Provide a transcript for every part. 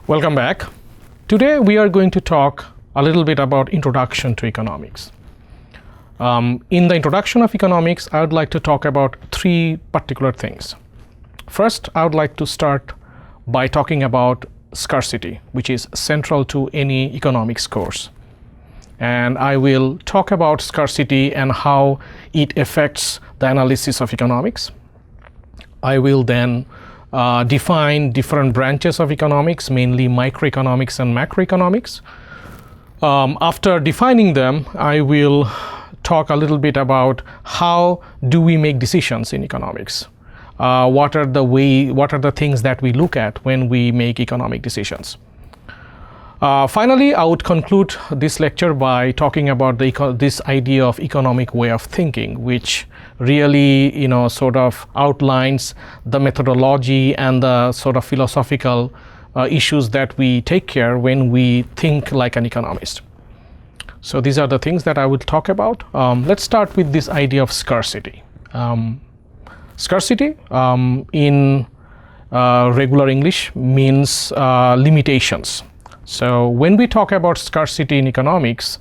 Welcome back. Today we are going to talk a little bit about introduction to economics. In the introduction of economics, I would like to talk about three particular things. First, I would like to start by talking about scarcity, which is central to any economics course. And I will talk about scarcity and how it affects the analysis of economics. I will then define different branches of economics, mainly microeconomics and macroeconomics. After defining them, I will talk a little bit about how do we make decisions in economics. What are the things that we look at when we make economic decisions. Finally, I would conclude this lecture by talking about this idea of economic way of thinking, which really, sort of outlines the methodology and the sort of philosophical issues that we take care when we think like an economist. So these are the things that I will talk about. Let's start with this idea of scarcity. Scarcity in regular English means limitations. So when we talk about scarcity in economics,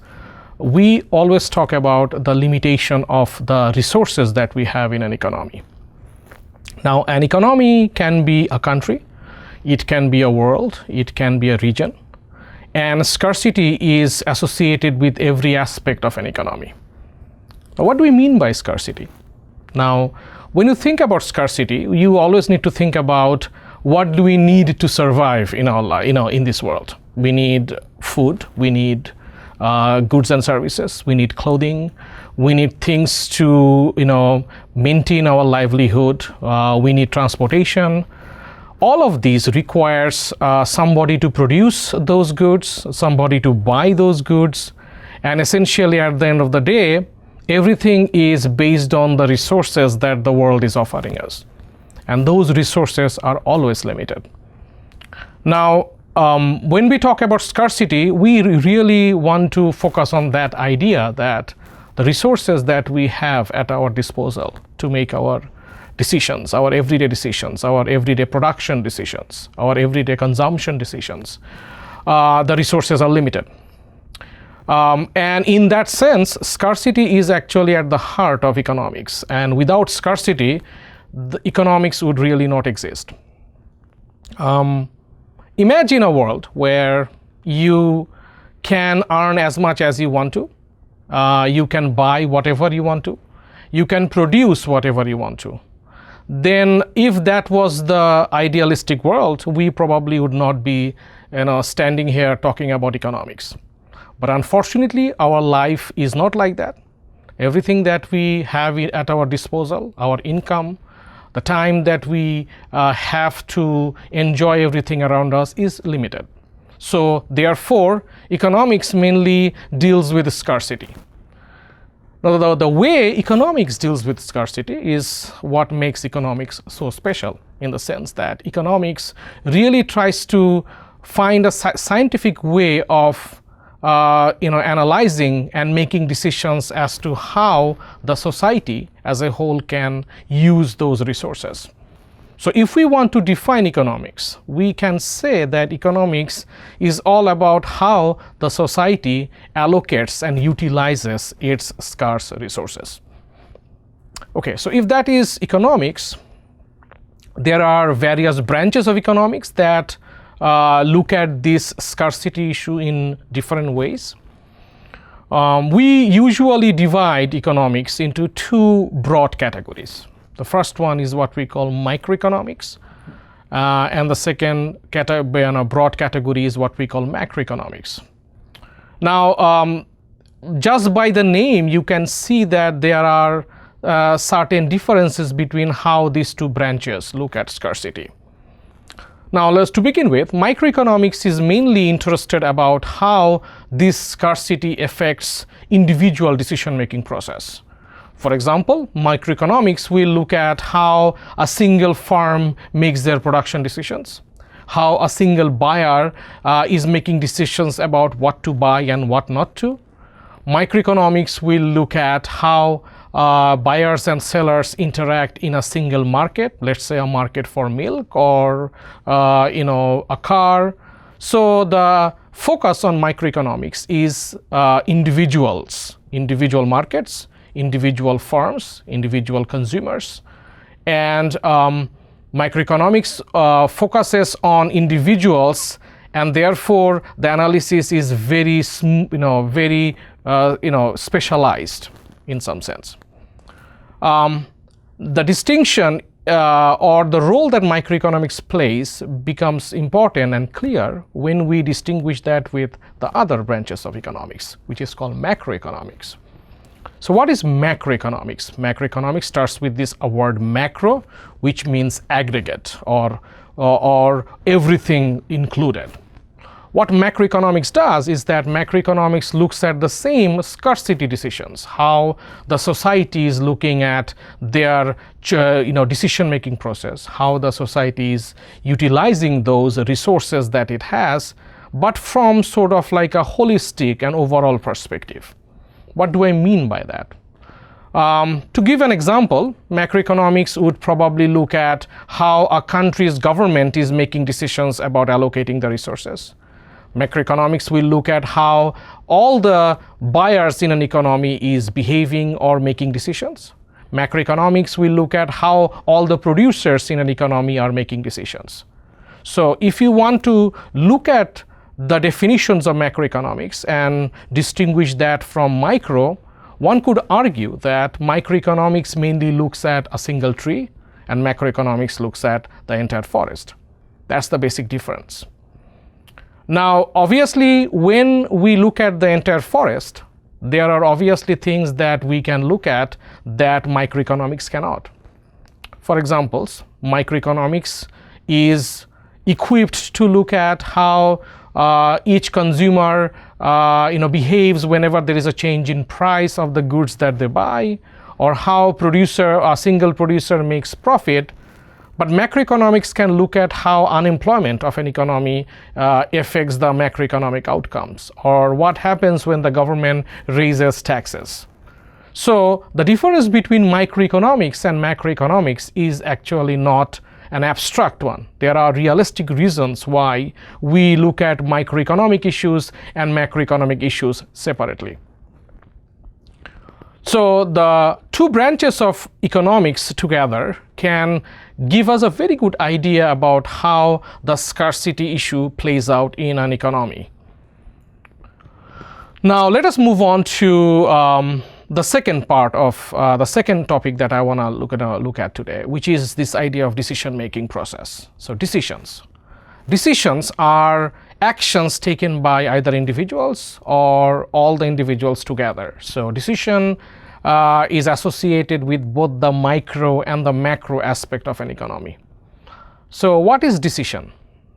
we always talk about the limitation of the resources that we have in an economy. Now, an economy can be a country, it can be a world, it can be a region, and scarcity is associated with every aspect of an economy. Now, what do we mean by scarcity? Now, when you think about scarcity, you always need to think about what do we need to survive in our life, in this world. We need food, we need goods and services, we need clothing, we need things to maintain our livelihood, we need transportation. All of these requires somebody to produce those goods, somebody to buy those goods, and essentially at the end of the day, everything is based on the resources that the world is offering us. And those resources are always limited. Now, when we talk about scarcity, we really want to focus on that idea that the resources that we have at our disposal to make our decisions, our everyday decisions, our everyday production decisions, our everyday consumption decisions, the resources are limited. And in that sense, scarcity is actually at the heart of economics. And without scarcity, the economics would really not exist. Imagine a world where you can earn as much as you want to, you can buy whatever you want to, you can produce whatever you want to. Then if that was the idealistic world, we probably would not be standing here talking about economics. But unfortunately, our life is not like that. Everything that we have at our disposal, our income, the time that we have to enjoy everything around us is limited. So therefore, economics mainly deals with scarcity. Now, the way economics deals with scarcity is what makes economics so special, in the sense that economics really tries to find a scientific way of analyzing and making decisions as to how the society as a whole can use those resources. So if we want to define economics, we can say that economics is all about how the society allocates and utilizes its scarce resources. Okay, so if that is economics, there are various branches of economics that look at this scarcity issue in different ways. We usually divide economics into two broad categories. The first one is what we call microeconomics, and the second broad category is what we call macroeconomics. Now, just by the name, you can see that there are certain differences between how these two branches look at scarcity. Now, to begin with, microeconomics is mainly interested about how this scarcity affects individual decision-making process. For example, microeconomics will look at how a single firm makes their production decisions, how a single buyer is making decisions about what to buy and what not to. Microeconomics will look at how buyers and sellers interact in a single market, let's say a market for milk or a car. So the focus on microeconomics is individuals, individual markets, individual firms, individual consumers, and microeconomics focuses on individuals, and therefore the analysis is very specialized in some sense. The distinction or the role that microeconomics plays becomes important and clear when we distinguish that with the other branches of economics, which is called macroeconomics. So what is macroeconomics? Macroeconomics starts with this word macro, which means aggregate or everything included. What macroeconomics does is that macroeconomics looks at the same scarcity decisions, how the society is looking at their decision-making process, how the society is utilizing those resources that it has, but from sort of like a holistic and overall perspective. What do I mean by that? To give an example, macroeconomics would probably look at how a country's government is making decisions about allocating the resources. Macroeconomics will look at how all the buyers in an economy is behaving or making decisions. Macroeconomics will look at how all the producers in an economy are making decisions. So if you want to look at the definitions of macroeconomics and distinguish that from micro, one could argue that microeconomics mainly looks at a single tree and macroeconomics looks at the entire forest. That's the basic difference. Now, obviously, when we look at the entire forest, there are obviously things that we can look at that microeconomics cannot. For example, microeconomics is equipped to look at how each consumer behaves whenever there is a change in price of the goods that they buy, or how a single producer makes profit. But macroeconomics can look at how unemployment of an economy affects the macroeconomic outcomes, or what happens when the government raises taxes. So the difference between microeconomics and macroeconomics is actually not an abstract one. There are realistic reasons why we look at microeconomic issues and macroeconomic issues separately. So the two branches of economics together can give us a very good idea about how the scarcity issue plays out in an economy. Now let us move on to the second part of the second topic that I want to look at today, which is this idea of decision-making process. So decisions. Decisions are actions taken by either individuals or all the individuals together. So decision is associated with both the micro and the macro aspect of an economy. So what is decision?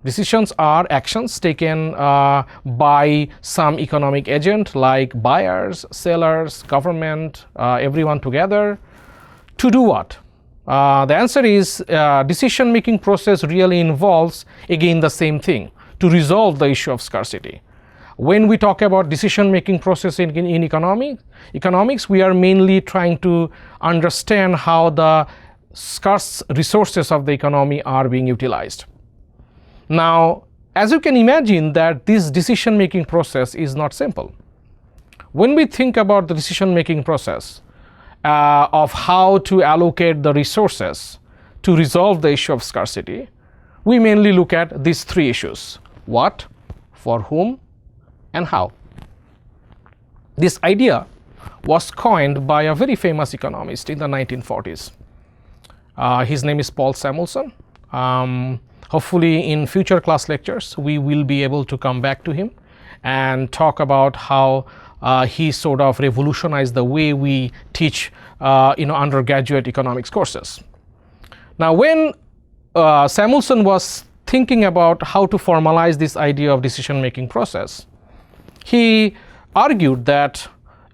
Decisions are actions taken by some economic agent like buyers, sellers, government, everyone together. To do what? The answer is decision-making process really involves, again, the same thing, to resolve the issue of scarcity. When we talk about decision-making process in economics, we are mainly trying to understand how the scarce resources of the economy are being utilized. Now, as you can imagine, that this decision-making process is not simple. When we think about the decision-making process of how to allocate the resources to resolve the issue of scarcity, we mainly look at these three issues: what, for whom, and how. This idea was coined by a very famous economist in the 1940s. His name is Paul Samuelson. Hopefully in future class lectures we will be able to come back to him and talk about how he sort of revolutionized the way we teach undergraduate economics courses. Now when Samuelson was thinking about how to formalize this idea of decision-making process, he argued that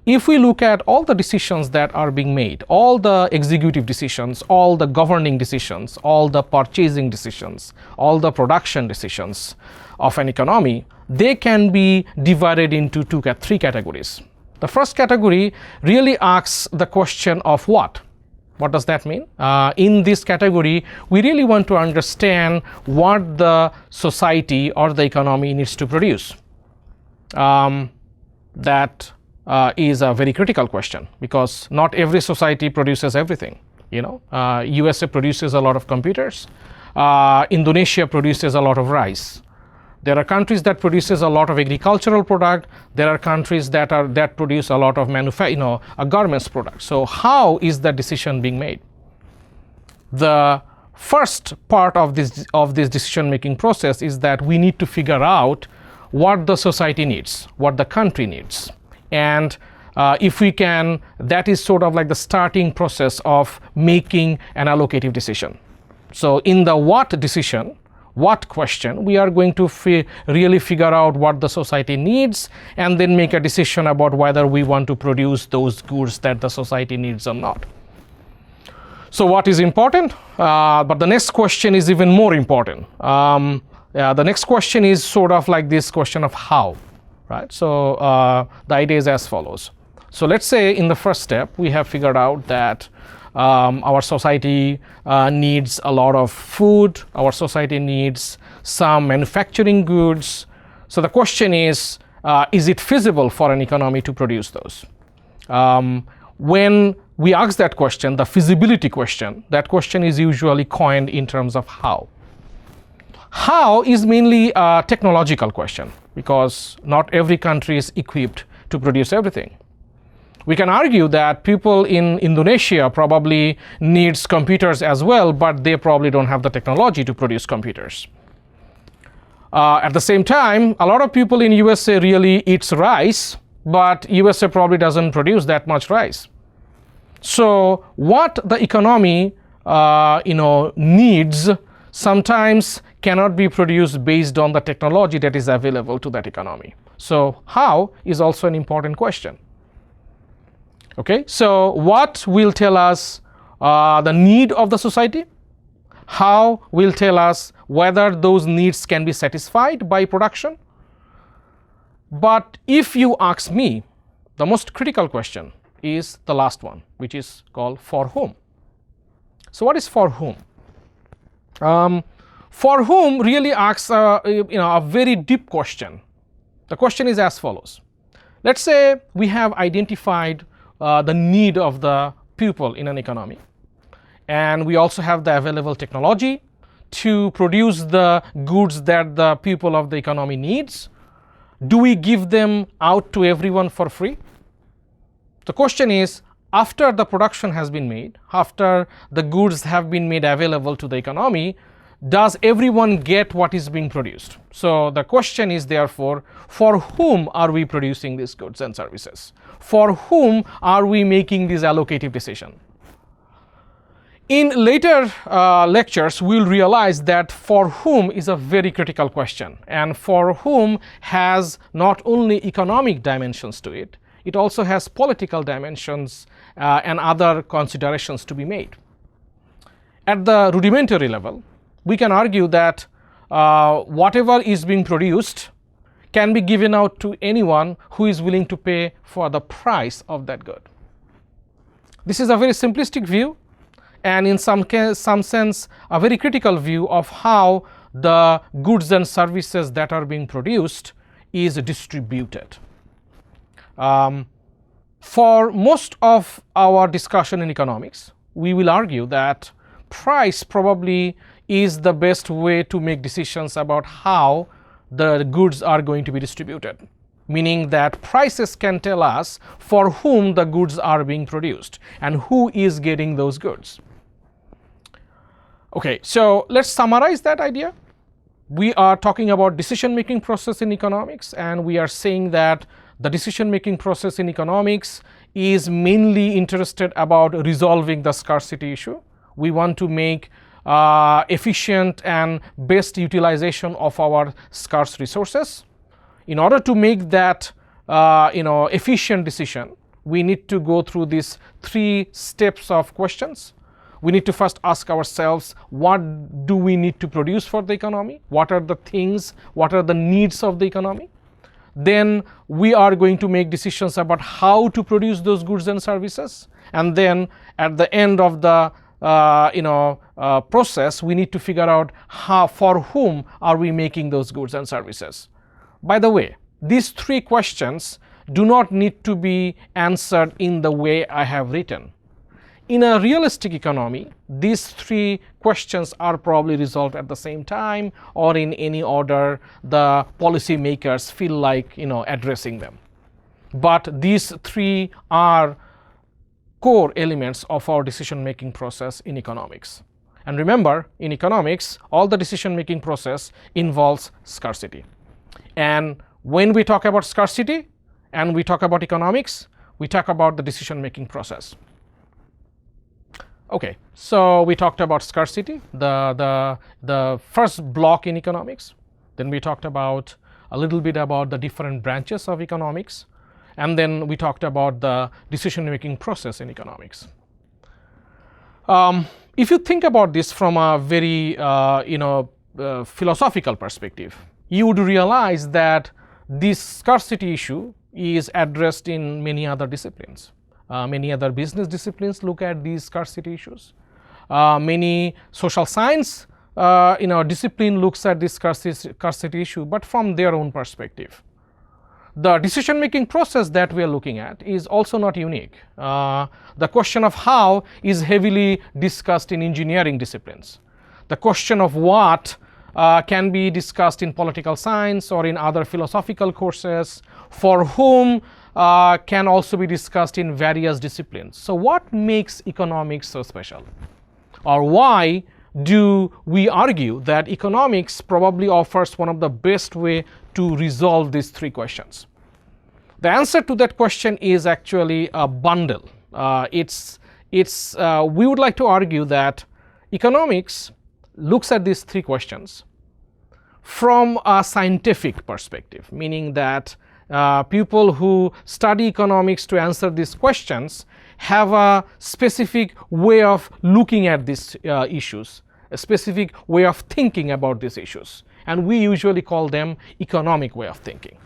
if we look at all the decisions that are being made, all the executive decisions, all the governing decisions, all the purchasing decisions, all the production decisions of an economy, they can be divided into three categories. The first category really asks the question of what. What does that mean? In this category, we really want to understand what the society or the economy needs to produce. That is a very critical question, because not every society produces everything. USA produces a lot of computers. Indonesia produces a lot of rice. There are countries that produces a lot of agricultural product. There are countries that produce a lot of garments product. So how is the decision being made? The first part of this decision making process is that we need to figure out what the society needs, what the country needs, and if we can, that is sort of like the starting process of making an allocative decision. So in the what decision, what question, we are going to really figure out what the society needs, and then make a decision about whether we want to produce those goods that the society needs or not. So what is important? But the next question is even more important. The next question is sort of like this question of how, right? So the idea is as follows. So let's say in the first step, we have figured out that our society needs a lot of food, our society needs some manufacturing goods. So the question is it feasible for an economy to produce those? When we ask that question, the feasibility question, that question is usually coined in terms of how. How is mainly a technological question, because not every country is equipped to produce everything. We can argue that people in Indonesia probably needs computers as well, but they probably don't have the technology to produce computers. At the same time, a lot of people in USA really eats rice, but USA probably doesn't produce that much rice. So what the economy needs sometimes cannot be produced based on the technology that is available to that economy. So how is also an important question. Okay, so what will tell us the need of the society? How will tell us whether those needs can be satisfied by production? But if you ask me, the most critical question is the last one, which is called for whom. So what is for whom? For whom really asks a very deep question. The question is as follows. Let's say we have identified the need of the people in an economy, and we also have the available technology to produce the goods that the people of the economy needs. Do we give them out to everyone for free? The question is, after the production has been made, after the goods have been made available to the economy, does everyone get what is being produced? So the question is therefore, for whom are we producing these goods and services? For whom are we making this allocative decision? In later lectures, we'll realize that for whom is a very critical question, and for whom has not only economic dimensions to it, it also has political dimensions and other considerations to be made. At the rudimentary level, we can argue that whatever is being produced can be given out to anyone who is willing to pay for the price of that good. This is a very simplistic view, and in some sense a very critical view of how the goods and services that are being produced is distributed. For most of our discussion in economics, we will argue that price probably is the best way to make decisions about how the goods are going to be distributed, meaning that prices can tell us for whom the goods are being produced and who is getting those goods. Okay, so let's summarize that idea. We are talking about decision-making process in economics, and we are saying that the decision-making process in economics is mainly interested about resolving the scarcity issue. We want to make efficient and best utilization of our scarce resources. In order to make that efficient decision, we need to go through these 3 steps of questions. We need to first ask ourselves, what do we need to produce for the economy? What are the things, what are the needs of the economy? Then we are going to make decisions about how to produce those goods and services. and then at the end of the process, we need to figure out for whom are we making those goods and services. By the way, these three questions do not need to be answered in the way I have written. In a realistic economy, these three questions are probably resolved at the same time or in any order the policymakers feel like addressing them. But these three are core elements of our decision-making process in economics. And remember, in economics, all the decision-making process involves scarcity. And when we talk about scarcity and we talk about economics, we talk about the decision-making process. Okay, so we talked about scarcity, the first block in economics. Then we talked about a little bit about the different branches of economics. And then we talked about the decision-making process in economics. If you think about this from a very philosophical perspective, you would realize that this scarcity issue is addressed in many other disciplines. Many other business disciplines look at these scarcity issues. Many social science discipline looks at this scarcity issue, but from their own perspective. The decision-making process that we are looking at is also not unique. The question of how is heavily discussed in engineering disciplines. The question of what can be discussed in political science or in other philosophical courses, for whom can also be discussed in various disciplines. So what makes economics so special? Or why do we argue that economics probably offers one of the best way to resolve these three questions? The answer to that question is actually a bundle. We would like to argue that economics looks at these three questions from a scientific perspective, meaning that people who study economics to answer these questions have a specific way of looking at these issues, a specific way of thinking about these issues, and we usually call them economic way of thinking.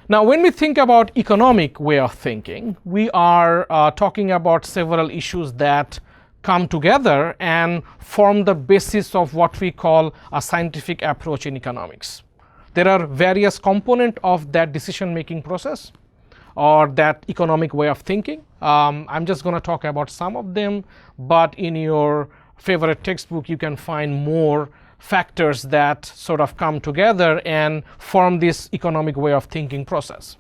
Now, when we think about economic way of thinking, we are talking about several issues that come together and form the basis of what we call a scientific approach in economics. There are various components of that decision-making process or that economic way of thinking. I'm just going to talk about some of them, but in your favorite textbook, you can find more factors that sort of come together and form this economic way of thinking process.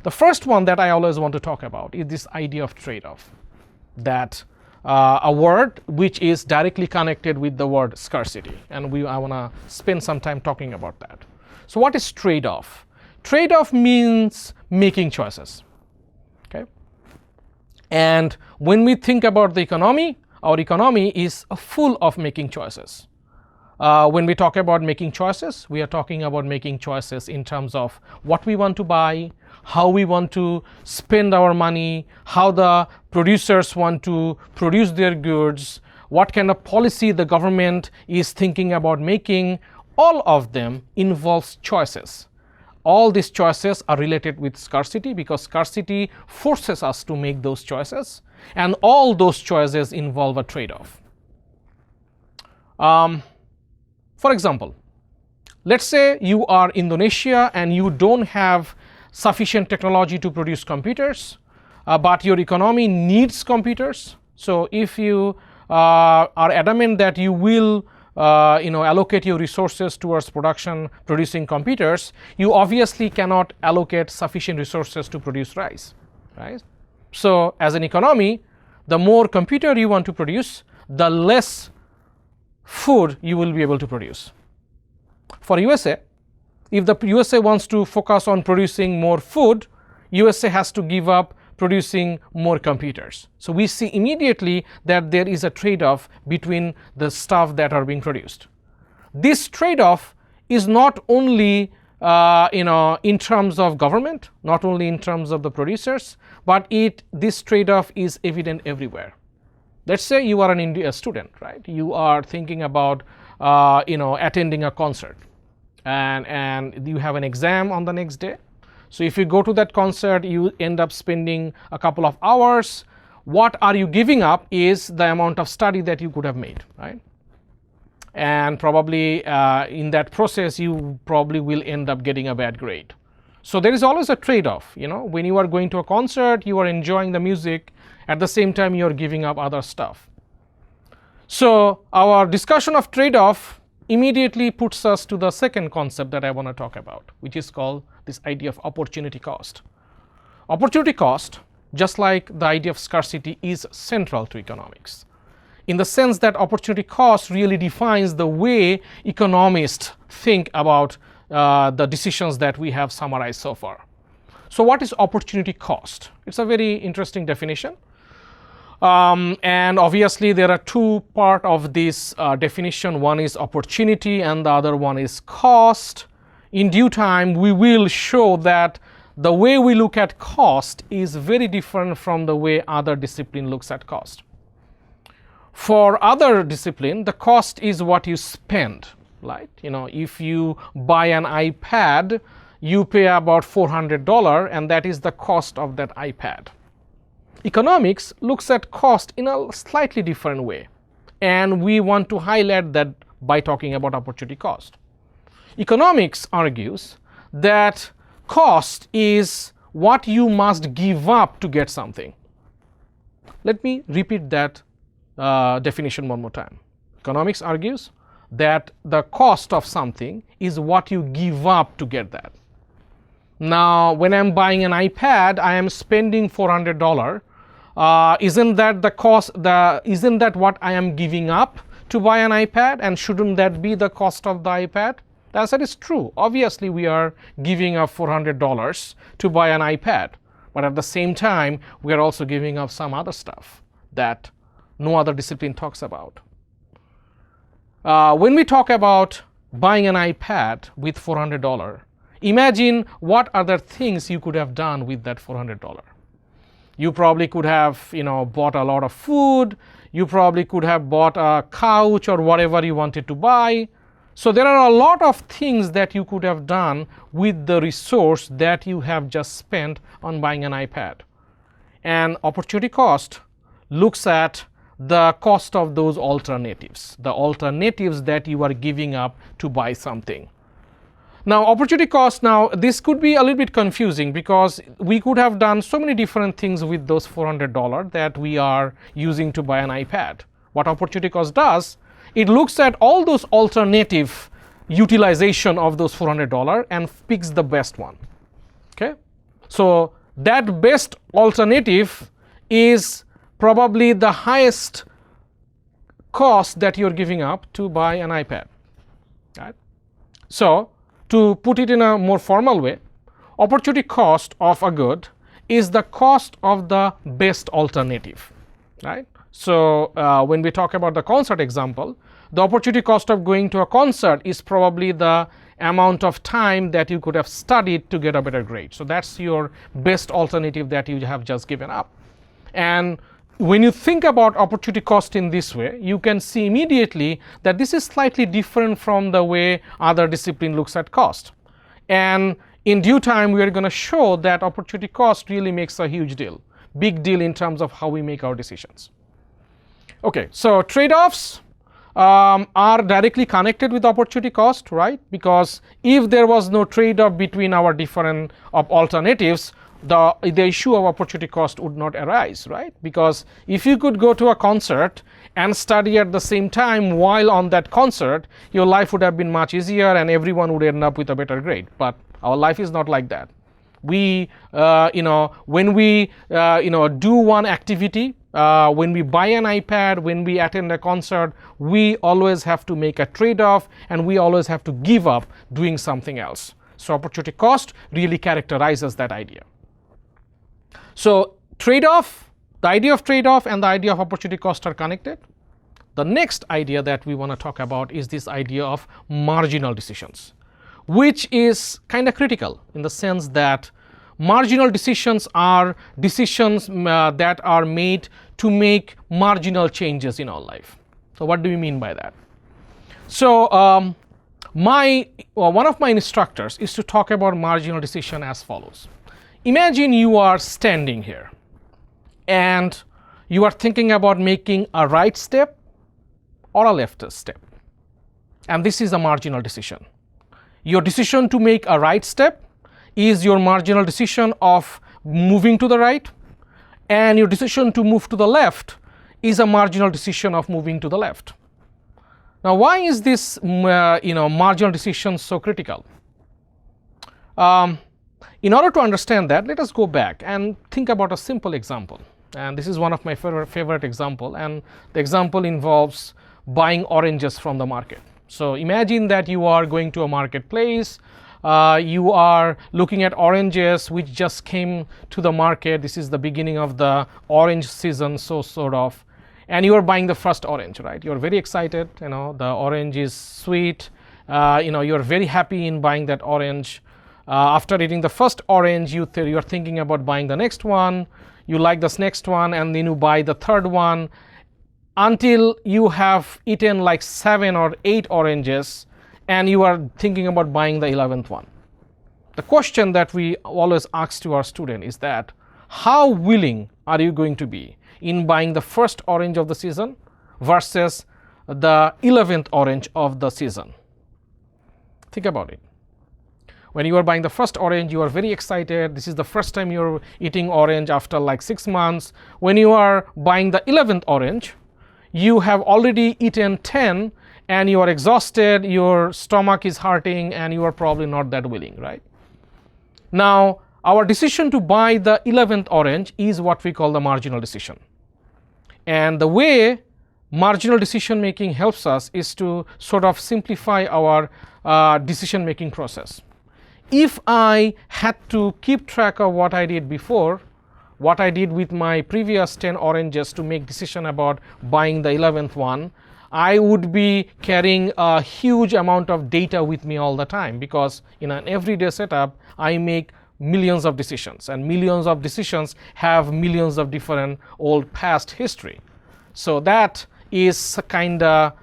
The first one that I always want to talk about is this idea of trade-off, that a word which is directly connected with the word scarcity, and I want to spend some time talking about that. So what is trade-off? Trade-off means making choices. Okay? And when we think about the economy, our economy is full of making choices. When we talk about making choices, we are talking about making choices in terms of what we want to buy, how we want to spend our money, how the producers want to produce their goods, what kind of policy the government is thinking about making. All of them involves choices. All these choices are related with scarcity because scarcity forces us to make those choices, and all those choices involve a trade-off. For example, let's say you are Indonesia and you don't have sufficient technology to produce computers, but your economy needs computers. So if you are adamant that you will allocate your resources towards producing computers, you obviously cannot allocate sufficient resources to produce rice, right? So as an economy, the more computer you want to produce, the less food you will be able to produce. For USA, if the USA wants to focus on producing more food, USA has to give up producing more computers. So we see immediately that there is a trade-off between the stuff that are being produced. This trade-off is not only in terms of government, not only in terms of the producers, but this trade-off is evident everywhere. Let's say you are a student, right? You are thinking about attending a concert, and you have an exam on the next day. So if you go to that concert, you end up spending a couple of hours what are you giving up is the amount of study that you could have made, right? And probably in that process you probably will end up getting a bad grade. So there is always a trade-off, you know, when you are going to a concert, you are enjoying the music, at the same time you are giving up other stuff. So our discussion of trade-off immediately puts us to the second concept that I want to talk about, which is called this idea of opportunity cost. Opportunity cost, just like the idea of scarcity, is central to economics, in the sense that opportunity cost really defines the way economists think about the decisions that we have summarized so far. So what is opportunity cost? It's a very interesting definition. And obviously there are two parts of this definition. One is opportunity and the other one is cost. In due time we will show that the way we look at cost is very different from the way other discipline looks at cost. For other discipline, the cost is what you spend, right? You know, if you buy an iPad, you pay about $400 and that is the cost of that iPad. Economics looks at cost in a slightly different way, and we want to highlight that by talking about opportunity cost. Economics argues that cost is what you must give up to get something. Let me repeat that definition one more time. Economics argues that the cost of something is what you give up to get that. Now, when I'm buying an iPad, I am spending $400. Isn't that the cost? Isn't that what I am giving up to buy an iPad? And shouldn't that be the cost of the iPad? The answer is true. Obviously, we are giving up $400 to buy an iPad, but at the same time, we are also giving up some other stuff that no other discipline talks about. When we talk about buying an iPad with $400, imagine what other things you could have done with that $400. You probably could have, you know, bought a lot of food. You probably could have bought a couch or whatever you wanted to buy. So there are a lot of things that you could have done with the resource that you have just spent on buying an iPad. And opportunity cost looks at the cost of those alternatives, the alternatives that you are giving up to buy something. Now, opportunity cost, now this could be a little bit confusing because we could have done so many different things with those $400 that we are using to buy an iPad. What opportunity cost does, it looks at all those alternative utilization of those $400 and picks the best one. Okay, so that best alternative is probably the highest cost that you're giving up to buy an iPad, right? So to put it in a more formal way, opportunity cost of a good is the cost of the best alternative, right? So when we talk about the concert example, the opportunity cost of going to a concert is probably the amount of time that you could have studied to get a better grade. So that's your best alternative that you have just given up. And when you think about opportunity cost in this way, you can see immediately that this is slightly different from the way other discipline looks at cost. And in due time, we are going to show that opportunity cost really makes a huge deal, big deal in terms of how we make our decisions. Okay, so trade-offs are directly connected with opportunity cost, right? Because if there was no trade-off between our different alternatives, the issue of opportunity cost would not arise, right? Because if you could go to a concert and study at the same time while on that concert, your life would have been much easier and everyone would end up with a better grade. But our life is not like that. We, when we, do one activity, when we buy an iPad, when we attend a concert, we always have to make a trade-off and we always have to give up doing something else. So opportunity cost really characterizes that idea. So trade-off, the idea of trade-off and the idea of opportunity cost are connected. The next idea that we want to talk about is this idea of marginal decisions, which is kind of critical in the sense that marginal decisions are decisions that are made to make marginal changes in our life. So what do we mean by that? So one of my instructors is to talk about marginal decision as follows. Imagine you are standing here and you are thinking about making a right step or a left step. And this is a marginal decision. Your decision to make a right step is your marginal decision of moving to the right, and your decision to move to the left is a marginal decision of moving to the left. Now, why is this marginal decision so critical? In order to understand that, let us go back and think about a simple example. And this is one of my favorite example, and the example involves buying oranges from the market. So imagine that you are going to a marketplace, you are looking at oranges which just came to the market. This is the beginning of the orange season, so sort of, and you are buying the first orange, right? You're very excited, the orange is sweet, you're very happy in buying that orange. After eating the first orange, you're thinking about buying the next one. You like this next one, and then you buy the third one, until you have eaten like 7 or 8 oranges, and you are thinking about buying the 11th one. The question that we always ask to our student is that, how willing are you going to be in buying the first orange of the season versus the 11th orange of the season? Think about it. When you are buying the first orange, you are very excited. This is the first time you're eating orange after like 6 months. When you are buying the 11th orange, you have already eaten 10 and you are exhausted, your stomach is hurting, and you are probably not that willing, right? Now, our decision to buy the 11th orange is what we call the marginal decision. And the way marginal decision making helps us is to sort of simplify our decision making process. If I had to keep track of what I did before, what I did with my previous 10 oranges to make decision about buying the 11th one, I would be carrying a huge amount of data with me all the time, because in an everyday setup, I make millions of decisions, and millions of decisions have millions of different old past history. So that is kind of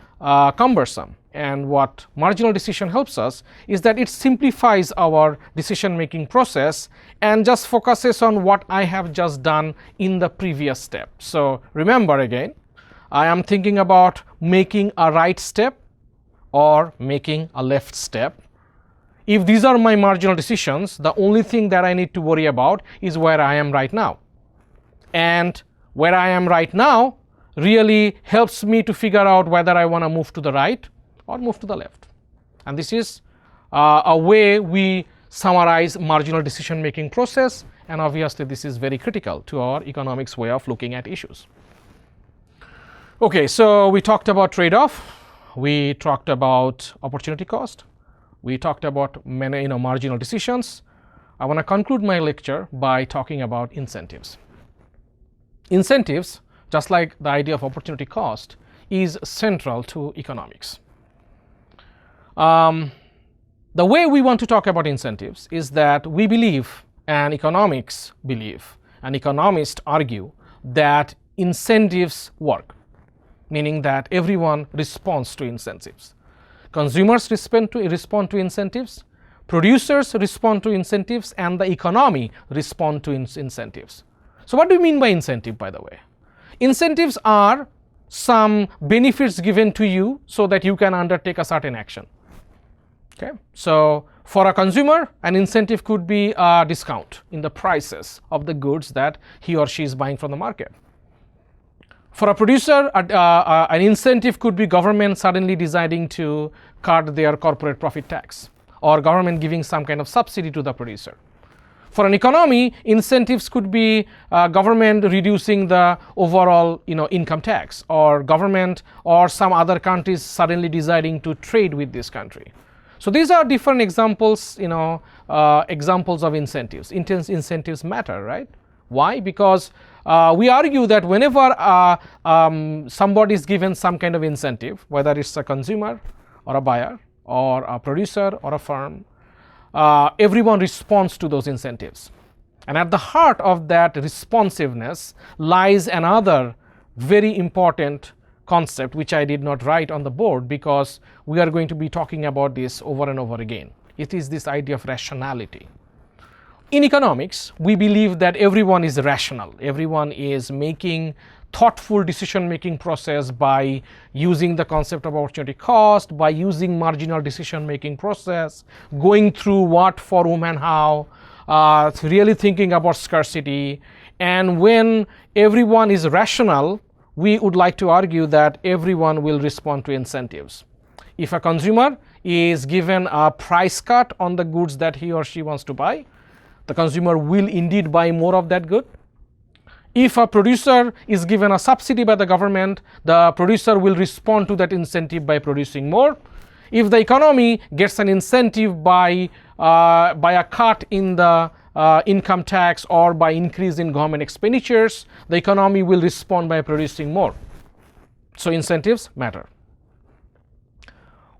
cumbersome. And what marginal decision helps us is that it simplifies our decision making process and just focuses on what I have just done in the previous step. So remember again, I am thinking about making a right step or making a left step. If these are my marginal decisions, the only thing that I need to worry about is where I am right now. And where I am right now really helps me to figure out whether I want to move to the right or move to the left. And this is a way we summarize marginal decision making process, and obviously this is very critical to our economics way of looking at issues. Okay, so we talked about trade-off, we talked about opportunity cost, we talked about many marginal decisions. I want to conclude my lecture by talking about incentives. Incentives, just like the idea of opportunity cost, is central to economics. The way we want to talk about incentives is that we believe, and economics believe, and economists argue that incentives work, meaning that everyone responds to incentives. Consumers respond to incentives, producers respond to incentives, and the economy respond to incentives. So what do you mean by incentive, by the way? Incentives are some benefits given to you so that you can undertake a certain action. Okay, so for a consumer, an incentive could be a discount in the prices of the goods that he or she is buying from the market. For a producer, an incentive could be government suddenly deciding to cut their corporate profit tax, or government giving some kind of subsidy to the producer. For an economy, incentives could be government reducing the overall income tax, or government or some other countries suddenly deciding to trade with this country. So these are different examples, examples of incentives. Incentives matter, right? Why? Because we argue that whenever somebody is given some kind of incentive, whether it's a consumer or a buyer or a producer or a firm, everyone responds to those incentives. And at the heart of that responsiveness lies another very important concept, which I did not write on the board because we are going to be talking about this over and over again. It is this idea of rationality. In economics, we believe that everyone is rational. Everyone is making thoughtful decision-making process by using the concept of opportunity cost, by using marginal decision-making process, going through what, for whom, and how, really thinking about scarcity. And when everyone is rational, we would like to argue that everyone will respond to incentives. If a consumer is given a price cut on the goods that he or she wants to buy, the consumer will indeed buy more of that good. If a producer is given a subsidy by the government, the producer will respond to that incentive by producing more. If the economy gets an incentive by a cut in the income tax or by increase in government expenditures, the economy will respond by producing more. So incentives matter.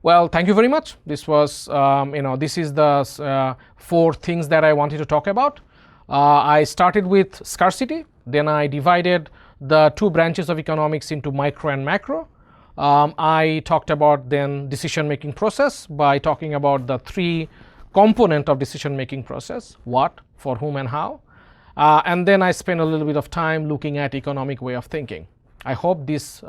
Well, thank you very much. This was, this is the 4 things that I wanted to talk about. I started with scarcity, then I divided the 2 branches of economics into micro and macro. I talked about then decision-making process by talking about the 3 component of decision-making process: what, for whom, and how. And then I spent a little bit of time looking at economic way of thinking. I hope this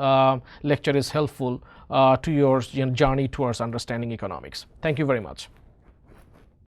lecture is helpful to your journey towards understanding economics. Thank you very much.